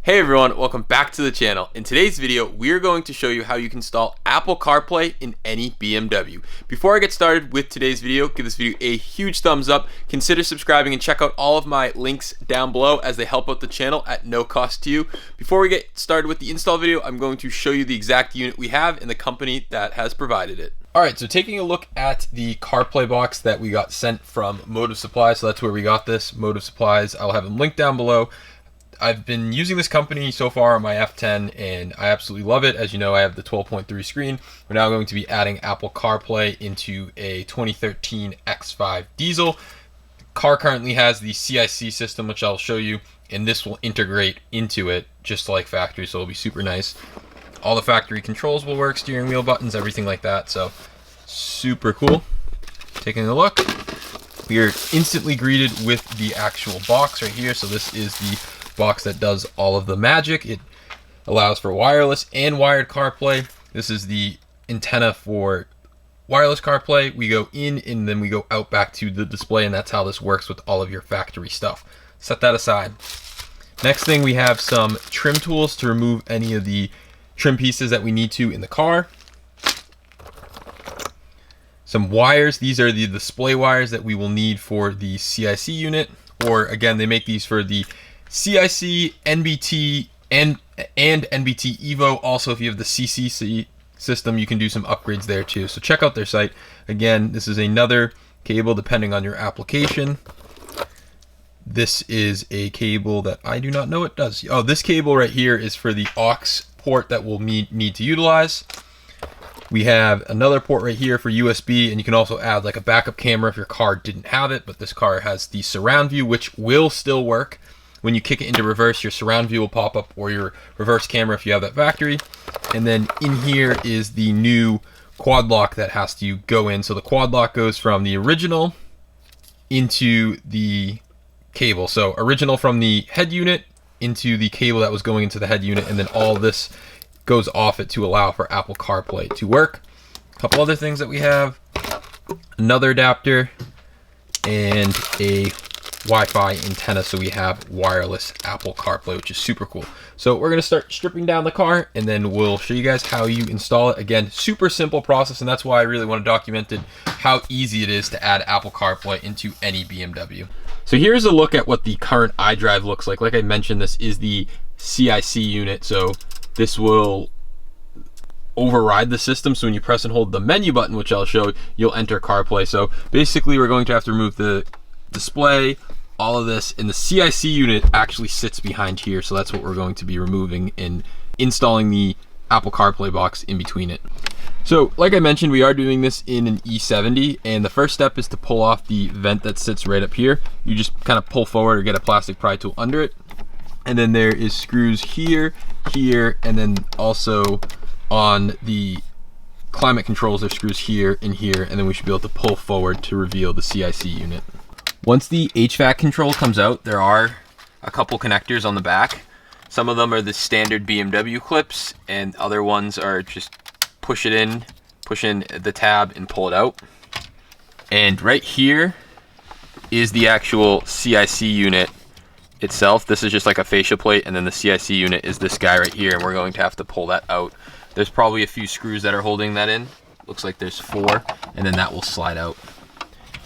Hey everyone, welcome back to the channel. In today's video, we're going to show you how you can install Apple CarPlay in any BMW. Before I get started with today's video, give this video a huge thumbs up, consider subscribing, and check out all of my links down below as they help out the channel at no cost to you. Before we get started with the install video, I'm going to show you the exact unit we have and the company that has provided it. Alright, so taking a look at the CarPlay box that we got sent from Motive Supply, so that's where we got this, Motive Supplies. I'll have them linked down below. I've been using this company so far on my F10 and I absolutely love it. As you know, I have the 12.3 screen. We're now going to be adding Apple CarPlay into a 2013 X5 diesel. The car currently has the CIC system, which I'll show you, and this will integrate into it just like factory, so it'll be super nice. All the factory controls will work, steering wheel buttons, everything like that, so super cool. Taking a look, we are instantly greeted with the actual box right here. So this is the box that does all of the magic. It allows for wireless and wired CarPlay. This is the antenna for wireless CarPlay. We go in and then we go out back to the display, and that's how this works with all of your factory stuff. Set that aside. Next thing, we have some trim tools to remove any of the trim pieces that we need to in the car. Some wires. These are the display wires that we will need for the CIC unit, or again, they make these for the CIC, NBT, and NBT Evo. Also, if you have the CCC system, you can do some upgrades there too. So check out their site. Again, this is another cable depending on your application. This is a cable that I do not know what does. Oh, this cable right here is for the aux port that we'll need to utilize. We have another port right here for USB, and you can also add like a backup camera if your car didn't have it, but this car has the surround view, which will still work. When you kick it into reverse, your surround view will pop up, or your reverse camera if you have that factory. And then in here is the new quad lock that has to go in. So the quad lock goes from the original into the cable. So original from the head unit into the cable that was going into the head unit, and then all this goes off it to allow for Apple CarPlay to work. A couple other things that we have: another adapter and a Wi-Fi antenna, so we have wireless Apple CarPlay, which is super cool. So we're going to start stripping down the car, and then we'll show you guys how you install it. Again, super simple process, and that's why I really want to document it, how easy it is to add Apple CarPlay into any BMW. So here's a look at what the current iDrive looks like. Like I mentioned, this is the CIC unit, so this will override the system. So when you press and hold the menu button, which I'll show, you'll enter CarPlay. So basically, we're going to have to remove the display, all of this, and the CIC unit actually sits behind here, so that's what we're going to be removing and installing the Apple CarPlay box in between it. So like I mentioned, we are doing this in an E70, and the first step is to pull off the vent that sits right up here. You just kind of pull forward or get a plastic pry tool under it, and then there is screws here, here, and then also on the climate controls there's screws here and here, and then we should be able to pull forward to reveal the CIC unit. Once the HVAC control comes out, there are a couple connectors on the back. Some of them are the standard BMW clips, and other ones are just push in the tab and pull it out. And right here is the actual CIC unit itself. This is just like a fascia plate, and then the CIC unit is this guy right here, and we're going to have to pull that out. There's probably a few screws that are holding that in. Looks like there's 4, and then that will slide out.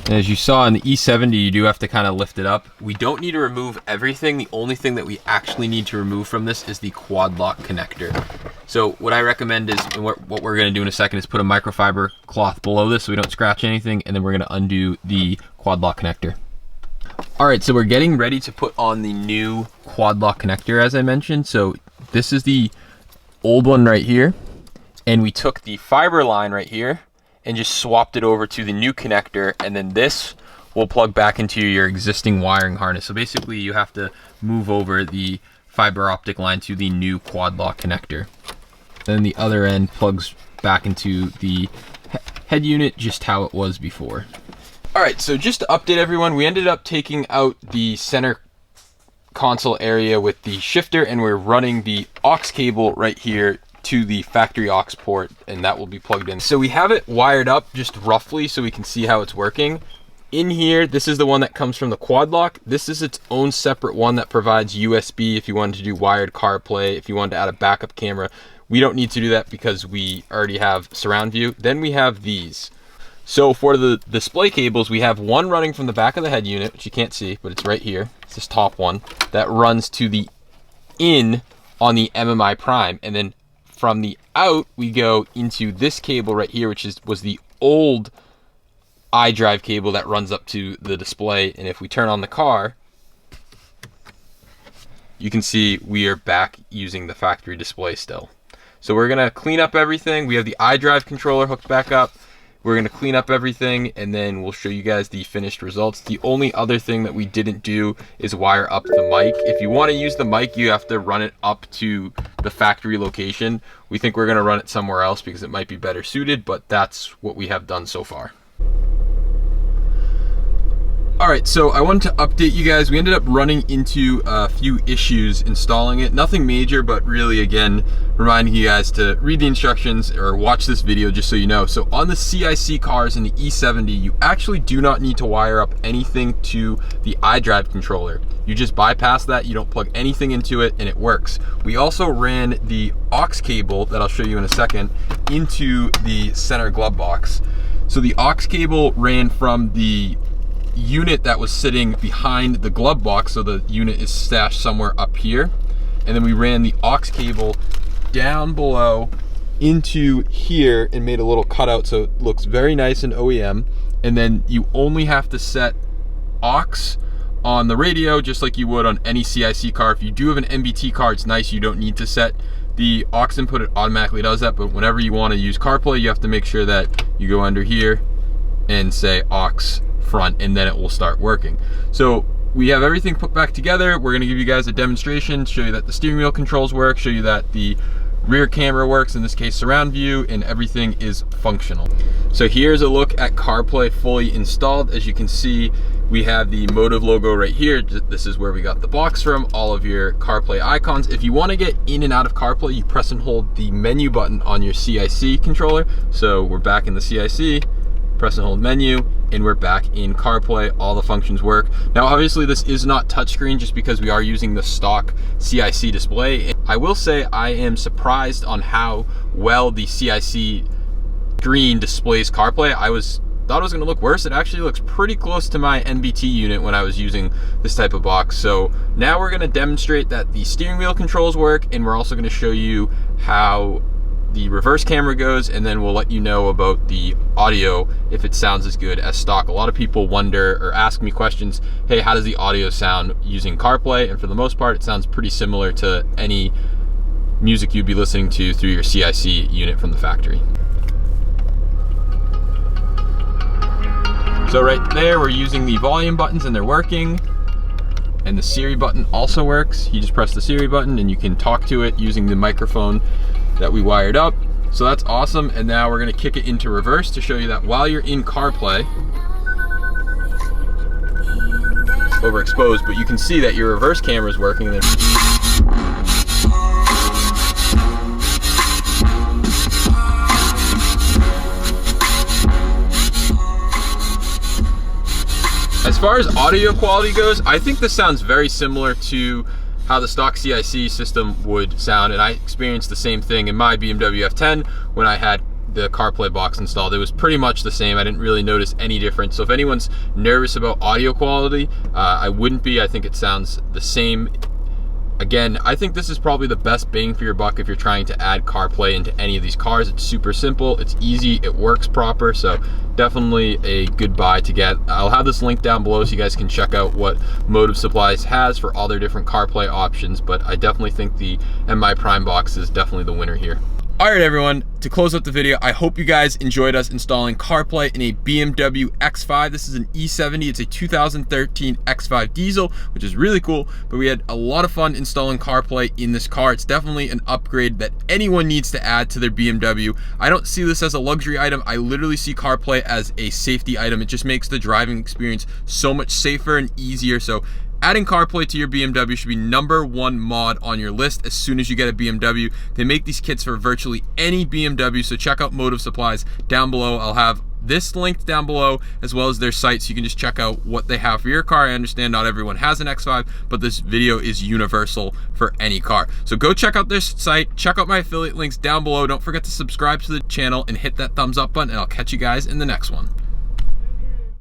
And as you saw in the E70, you do have to kind of lift it up. We don't need to remove everything. The only thing that we actually need to remove from this is the quad lock connector. So what I recommend is, and what we're going to do in a second, is put a microfiber cloth below this so we don't scratch anything, and then we're going to undo the quad lock connector. Alright, so we're getting ready to put on the new quad lock connector, as I mentioned. So this is the old one right here, and we took the fiber line right here and just swapped it over to the new connector, and then this will plug back into your existing wiring harness. So basically you have to move over the fiber optic line to the new quad lock connector. Then the other end plugs back into the head unit just how it was before. Alright, so just to update everyone, we ended up taking out the center console area with the shifter, and we're running the aux cable right here to the factory aux port, and that will be plugged in. So we have it wired up just roughly so we can see how it's working. In here, this is the one that comes from the quad lock. This is its own separate one that provides USB if you wanted to do wired CarPlay, if you wanted to add a backup camera. We don't need to do that because we already have surround view. Then we have these. So for the display cables, we have one running from the back of the head unit, which you can't see, but it's right here. It's this top one that runs to the in on the MMI Prime. And then from the out, we go into this cable right here, which was the old iDrive cable that runs up to the display. And if we turn on the car, you can see we are back using the factory display still. So we're gonna clean up everything. We have the iDrive controller hooked back up. We're gonna clean up everything and then we'll show you guys the finished results. The only other thing that we didn't do is wire up the mic. If you wanna use the mic, you have to run it up to the factory location. We think we're gonna run it somewhere else because it might be better suited, but that's what we have done so far. All right, so I wanted to update you guys. We ended up running into a few issues installing it. Nothing major, but really, again, reminding you guys to read the instructions or watch this video just so you know. So on the CIC cars in the E70, you actually do not need to wire up anything to the iDrive controller. You just bypass that, you don't plug anything into it, and it works. We also ran the aux cable, that I'll show you in a second, into the center glove box. So the aux cable ran from the unit that was sitting behind the glove box, so the unit is stashed somewhere up here, and then we ran the aux cable down below into here and made a little cutout so it looks very nice and OEM. And then you only have to set aux on the radio just like you would on any CIC car. If you do have an NBT car, it's nice, you don't need to set the aux input, it automatically does that. But whenever you want to use CarPlay, you have to make sure that you go under here and say aux front, and then it will start working. So we have everything put back together. We're going to give you guys a demonstration, show you that the steering wheel controls work, show you that the rear camera works, in this case surround view, and everything is functional. So here's a look at CarPlay fully installed. As you can see, we have the Motive logo right here. This is where we got the box from, all of your CarPlay icons. If you want to get in and out of CarPlay, you press and hold the menu button on your CIC controller. So we're back in the CIC, press and hold menu, and we're back in CarPlay. All the functions work. Now obviously this is not touchscreen just because we are using the stock CIC display. I will say I am surprised on how well the CIC screen displays CarPlay. I thought it was going to look worse. It actually looks pretty close to my NBT unit when I was using this type of box. So now we're going to demonstrate that the steering wheel controls work, and we're also going to show you how the reverse camera goes, and then we'll let you know about the audio if it sounds as good as stock. A lot of people wonder or ask me questions, hey, how does the audio sound using CarPlay? And for the most part, it sounds pretty similar to any music you'd be listening to through your CIC unit from the factory. So right there, we're using the volume buttons and they're working. And the Siri button also works. You just press the Siri button and you can talk to it using the microphone that we wired up. So that's awesome. And now we're gonna kick it into reverse to show you that while you're in CarPlay, it's overexposed, but you can see that your reverse camera is working. As far as audio quality goes, I think this sounds very similar to how the stock CIC system would sound, and I experienced the same thing in my BMW F10 when I had the CarPlay box installed. It was pretty much the same. I didn't really notice any difference. So if anyone's nervous about audio quality, I wouldn't be. I think it sounds the same. Again, I think this is probably the best bang for your buck if you're trying to add CarPlay into any of these cars. It's super simple, it's easy, it works proper, so definitely a good buy to get. I'll have this link down below so you guys can check out what Motive Supplies has for all their different CarPlay options, but I definitely think the MI Prime box is definitely the winner here. All right, everyone, to close out the video, I hope you guys enjoyed us installing CarPlay in a BMW X5. This is an E70, it's a 2013 X5 diesel, which is really cool, but we had a lot of fun installing CarPlay in this car. It's definitely an upgrade that anyone needs to add to their BMW. I don't see this as a luxury item. I literally see CarPlay as a safety item. It just makes the driving experience so much safer and easier. So adding CarPlay to your BMW should be #1 mod on your list as soon as you get a BMW. They make these kits for virtually any BMW, so check out Motive Supplies down below. I'll have this linked down below, as well as their site, so you can just check out what they have for your car. I understand not everyone has an X5, but this video is universal for any car. So go check out their site, check out my affiliate links down below. Don't forget to subscribe to the channel and hit that thumbs up button, and I'll catch you guys in the next one.